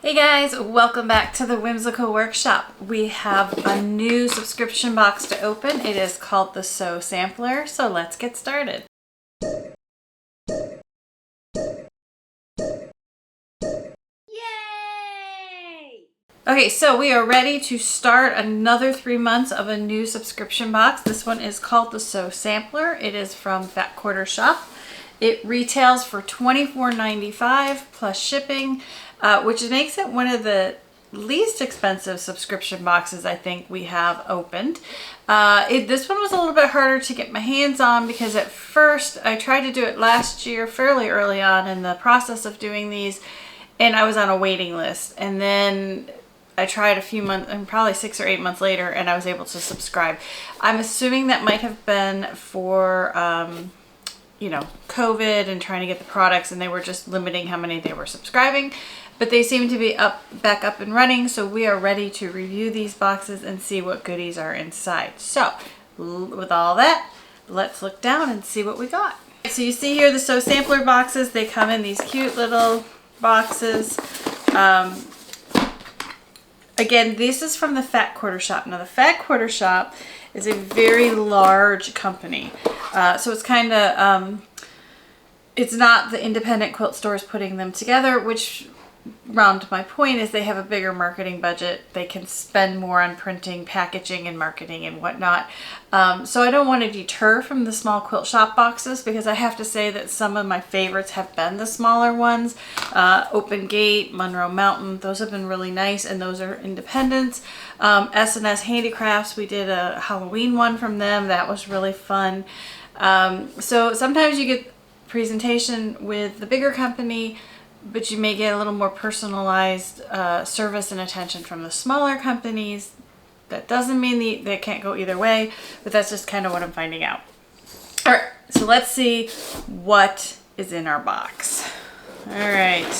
Hey guys, welcome back to the Whimsical Workshop. We have a new subscription box to open. It is called the Sew Sampler, so let's get started. Yay! Okay, so we are ready to start another 3 months of a new subscription box. This one is called the Sew Sampler. It is from Fat Quarter Shop. It retails for $24.95 plus shipping, which makes it one of the least expensive subscription boxes I think we have opened. This one was a little bit harder to get my hands on because at first I tried to do it last year fairly early on in the process of doing these, and I was on a waiting list. And then I tried a few months, and probably 6 or 8 months later, and I was able to subscribe. I'm assuming that might have been for you know, COVID and trying to get the products, and they were just limiting how many they were subscribing, but they seem to be back up and running. So we are ready to review these boxes and see what goodies are inside. So with all that, let's look down and see what we got. So you see here the Sew Sampler boxes. They come in these cute little boxes. Again, this is from the Fat Quarter Shop. Now the Fat Quarter Shop is a very large company. So it's kind of, it's not the independent quilt stores putting them together, which round to my point is they have a bigger marketing budget. They can spend more on printing, packaging, and marketing and whatnot. So I don't want to deter from the small quilt shop boxes, because I have to say that some of my favorites have been the smaller ones. Open Gate, Monroe Mountain, those have been really nice, and those are independents. S&S Handicrafts, we did a Halloween one from them. That was really fun. So sometimes you get presentation with the bigger company, but you may get a little more personalized service and attention from the smaller companies. That doesn't mean they can't go either way, but that's just kind of what I'm finding out. All right, so let's see what is in our box. All right,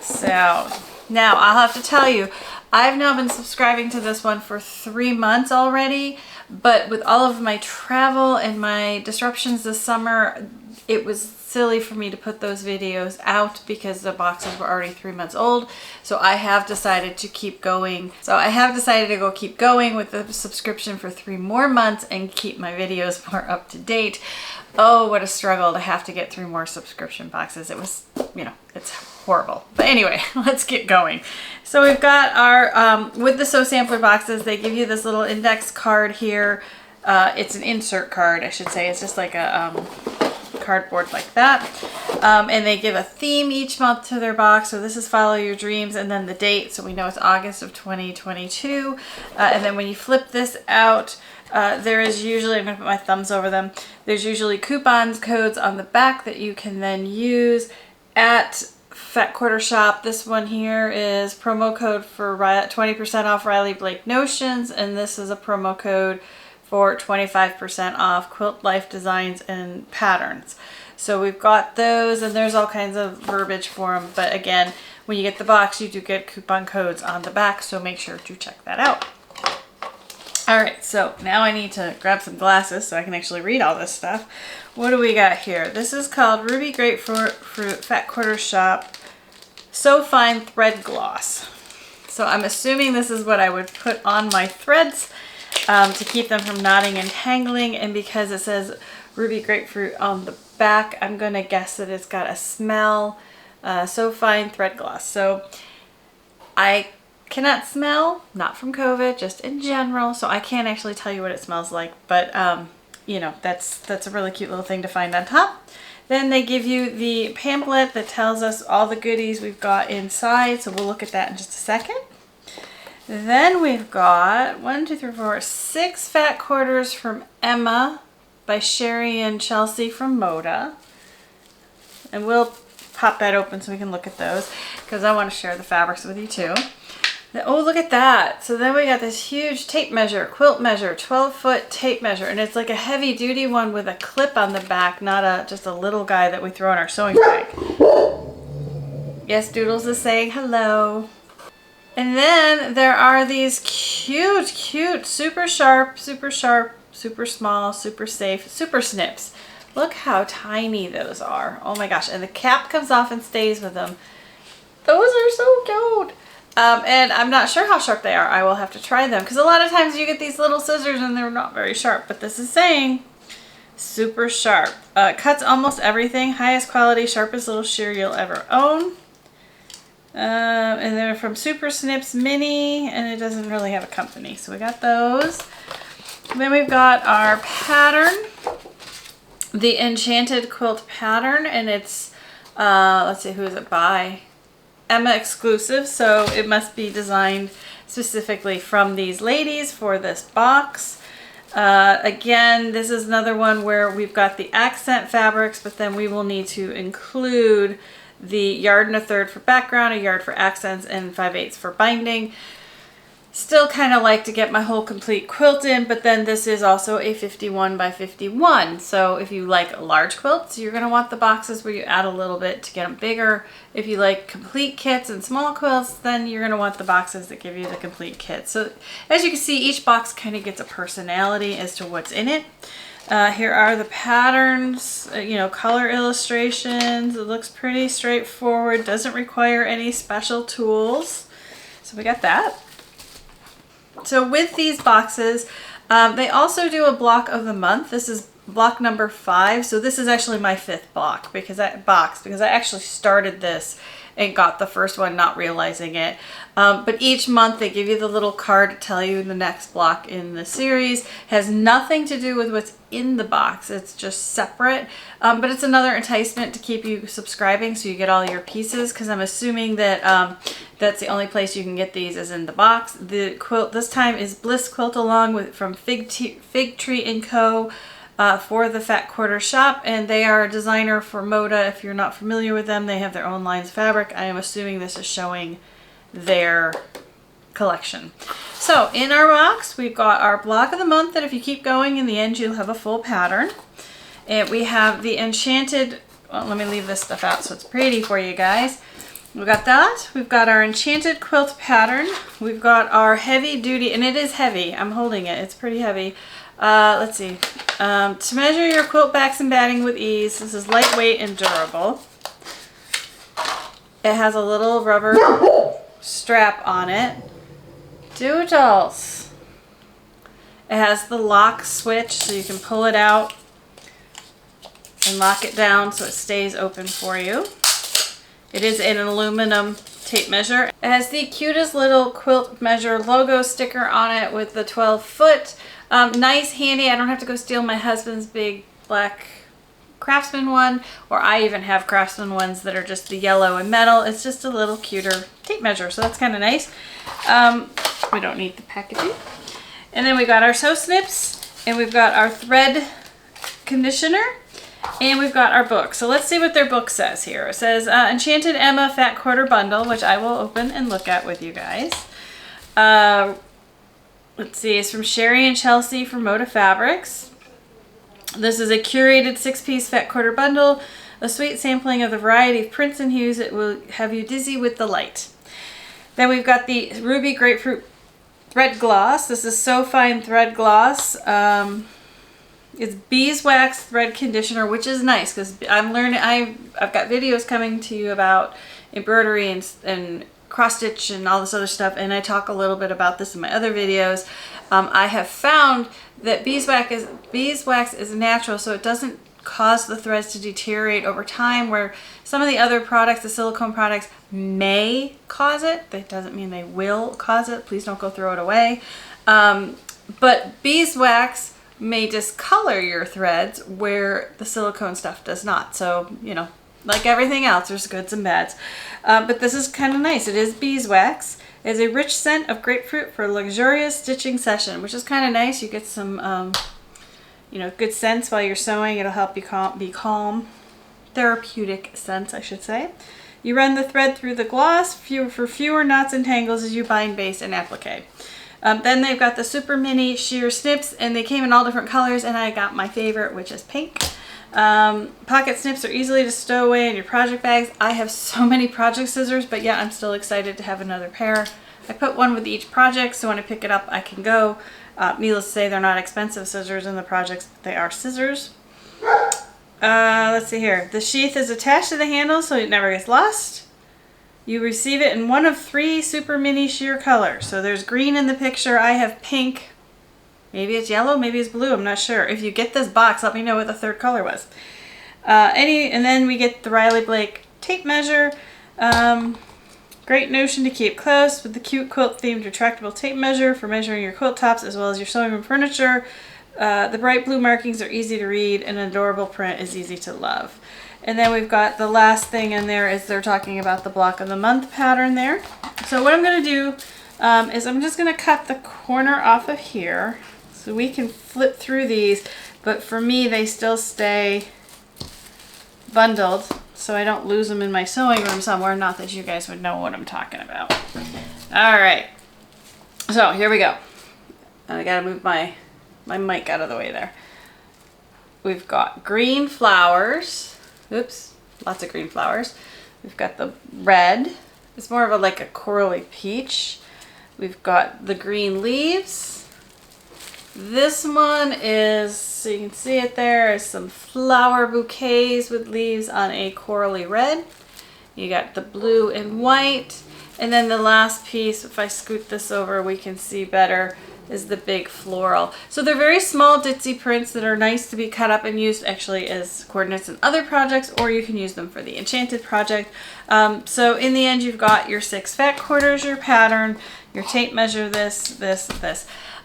so now I'll have to tell you, I've now been subscribing to this one for 3 months already, but with all of my travel and my disruptions this summer, it was silly for me to put those videos out because the boxes were already 3 months old. So I have decided to keep going. So I have decided to keep going with the subscription for 3 more months and keep my videos more up to date. Oh, what a struggle to have to get 3 more subscription boxes. It was, you know, it's horrible. But anyway, let's get going. So we've got our, with the Sew Sampler boxes, they give you this little index card here. It's an insert card, I should say. It's just like a cardboard like that. And they give a theme each month to their box. So this is Follow Your Dreams, and then the date. So we know it's August of 2022. And then when you flip this out, there is usually, I'm going to put my thumbs over them, there's usually coupons, codes on the back that you can then use at Fat Quarter Shop. This one here is promo code for 20% off Riley Blake Notions, and this is a promo code for 25% off Quilt Life Designs and Patterns. So we've got those, and there's all kinds of verbiage for them. But again, when you get the box, you do get coupon codes on the back, so make sure to check that out. All right, so now I need to grab some glasses so I can actually read all this stuff. What do we got here? This is called Ruby Grapefruit Fat Quarter Shop So Fine Thread Gloss. So I'm assuming this is what I would put on my threads to keep them from knotting and tangling. And because it says Ruby Grapefruit on the back, I'm going to guess that it's got a smell. So Fine Thread Gloss. So I cannot smell, not from COVID, just in general, so I can't actually tell you what it smells like, but you know, that's a really cute little thing to find on top. Then they give you the pamphlet that tells us all the goodies we've got inside, so we'll look at that in just a second. Then we've got 6 fat quarters from Emma by Sherry and Chelsea from Moda, and we'll pop that open so we can look at those because I want to share the fabrics with you too. Oh, look at that. So then we got this huge tape measure, quilt measure, 12-foot tape measure. And it's like a heavy duty one with a clip on the back, not just a little guy that we throw in our sewing bag. Yes, Doodles is saying hello. And then there are these cute, super sharp, super small, super safe, super snips. Look how tiny those are. Oh my gosh. And the cap comes off and stays with them. Those are so cute. And I'm not sure how sharp they are. I will have to try them because a lot of times you get these little scissors and they're not very sharp, but this is saying super sharp. Cuts almost everything. Highest quality, sharpest little shear you'll ever own. And they're from Super Snips Mini, and it doesn't really have a company. So we got those. And then we've got our pattern, the Enchanted Quilt pattern, and it's, let's see, who is it by? Emma exclusive, so it must be designed specifically from these ladies for this box. Again, this is another one where we've got the accent fabrics, but then we will need to include the 1 1/3 for background, 1 yard for accents, and 5/8 for binding. Still kind of like to get my whole complete quilt in, but then this is also a 51 by 51. So if you like large quilts, you're going to want the boxes where you add a little bit to get them bigger. If you like complete kits and small quilts, then you're going to want the boxes that give you the complete kit. So as you can see, each box kind of gets a personality as to what's in it. Here are the patterns, color illustrations. It looks pretty straightforward, doesn't require any special tools. So we got that. So with these boxes, they also do a block of the month. This is block number 5. So this is actually my 5th block because I actually started this and got the first one not realizing it. But each month they give you the little card to tell you the next block in the series. It has nothing to do with what's in the box. It's just separate. But it's another enticement to keep you subscribing so you get all your pieces, because I'm assuming that that's the only place you can get these is in the box. The quilt this time is Bliss Quilt Along from Fig Tree & Co. For the Fat Quarter Shop, and they are a designer for Moda. If you're not familiar with them, they have their own lines of fabric. I am assuming this is showing their collection. So in our box, we've got our block of the month that if you keep going, in the end you'll have a full pattern. And we have the Enchanted, well, let me leave this stuff out so it's pretty for you guys. We've got that. We've got our Enchanted Quilt pattern. We've got our heavy duty, and it is heavy. I'm holding it. It's pretty heavy. Let's see. To measure your quilt backs and batting with ease, this is lightweight and durable. It has a little rubber strap on it. Doodles. It has the lock switch so you can pull it out and lock it down so it stays open for you. It is an aluminum tape measure. It has the cutest little quilt measure logo sticker on it with the 12-foot. Nice, handy. I don't have to go steal my husband's big black Craftsman one, or I even have Craftsman ones that are just the yellow and metal. It's just a little cuter tape measure, so that's kind of nice. We don't need the packaging. And then we got our Sew Snips, and we've got our thread conditioner, and we've got our book. So let's see what their book says here. It says Enchanted Emma Fat Quarter Bundle, which I will open and look at with you guys. Let's see, it's from Sherry and Chelsea from Moda Fabrics. This is a curated 6-piece Fat Quarter Bundle, a sweet sampling of the variety of prints and hues that will have you dizzy with the light. Then we've got the Ruby Grapefruit Thread Gloss. This is So Fine Thread Gloss. It's beeswax thread conditioner, which is nice because I'm learning. I've got videos coming to you about embroidery and cross stitch and all this other stuff, and I talk a little bit about this in my other videos. I have found that beeswax is natural, so it doesn't cause the threads to deteriorate over time, where some of the other products, the silicone products, may cause it. That doesn't mean they will cause it. Please don't go throw it away. But beeswax may discolor your threads where the silicone stuff does not. So, like everything else, there's goods and bads. But this is kind of nice. It is beeswax. It has a rich scent of grapefruit for a luxurious stitching session, which is kind of nice. You get some, good scents while you're sewing. It'll help you be calm. Therapeutic scents, I should say. You run the thread through the gloss for fewer knots and tangles as you bind, baste, and applique. Then they've got the super mini sheer snips, and they came in all different colors, and I got my favorite, which is pink. Pocket snips are easily to stow away in your project bags. I have so many project scissors, but yeah, I'm still excited to have another pair. I put one with each project, so when I pick it up, I can go. Needless to say, they're not expensive scissors in the projects, but they are scissors. Let's see here. The sheath is attached to the handle, so it never gets lost. You receive it in one of 3 super mini sheer colors. So there's green in the picture. I have pink. Maybe it's yellow, maybe it's blue. I'm not sure. If you get this box, let me know what the 3rd color was. And then we get the Riley Blake tape measure. Great notion to keep close with the cute quilt themed retractable tape measure for measuring your quilt tops as well as your sewing room furniture. The bright blue markings are easy to read and an adorable print is easy to love. And then we've got the last thing in there is they're talking about the block of the month pattern there. So what I'm going to do is I'm just going to cut the corner off of here so we can flip through these, but for me they still stay bundled so I don't lose them in my sewing room somewhere. Not that you guys would know what I'm talking about. All right, so here we go. And I got to move my mic out of the way there. We've got green flowers. Oops, lots of green flowers. We've got the red. It's more of like a corally peach. We've got the green leaves. This one is, so you can see it there, is some flower bouquets with leaves on a corally red. You got the blue and white. And then the last piece, if I scoot this over, we can see better, is the big floral. So they're very small ditzy prints that are nice to be cut up and used actually as coordinates in other projects, or you can use them for the Enchanted project. So in the end, you've got your 6 fat quarters, your pattern, your tape measure, this.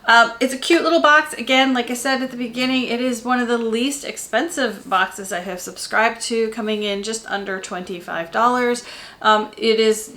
It's a cute little box. Again, like I said at the beginning, it is one of the least expensive boxes I have subscribed to, coming in just under $25.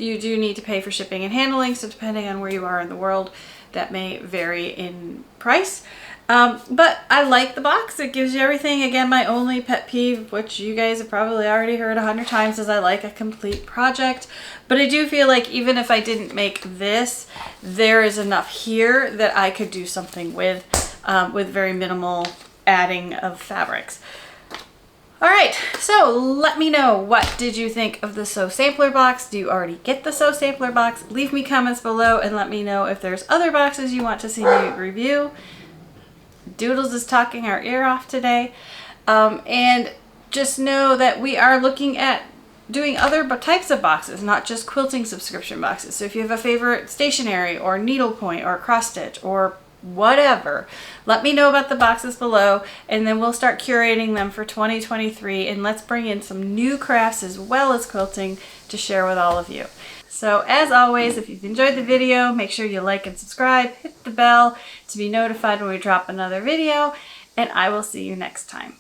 You do need to pay for shipping and handling, so depending on where you are in the world, that may vary in price. But I like the box. It gives you everything. Again, my only pet peeve, which you guys have probably already heard 100 times, is I like a complete project. But I do feel like even if I didn't make this, there is enough here that I could do something with very minimal adding of fabrics. All right, so let me know, what did you think of the Sew Sampler box? Do you already get the Sew Sampler box? Leave me comments below and let me know if there's other boxes you want to see me review. Doodles is talking our ear off today. And just know that we are looking at doing other types of boxes, not just quilting subscription boxes. So if you have a favorite stationery or needlepoint or cross stitch or whatever, let me know about the boxes below, and then we'll start curating them for 2023, and let's bring in some new crafts as well as quilting to share with all of you. So as always, if you've enjoyed the video, make sure you like and subscribe, hit the bell to be notified when we drop another video, and I will see you next time.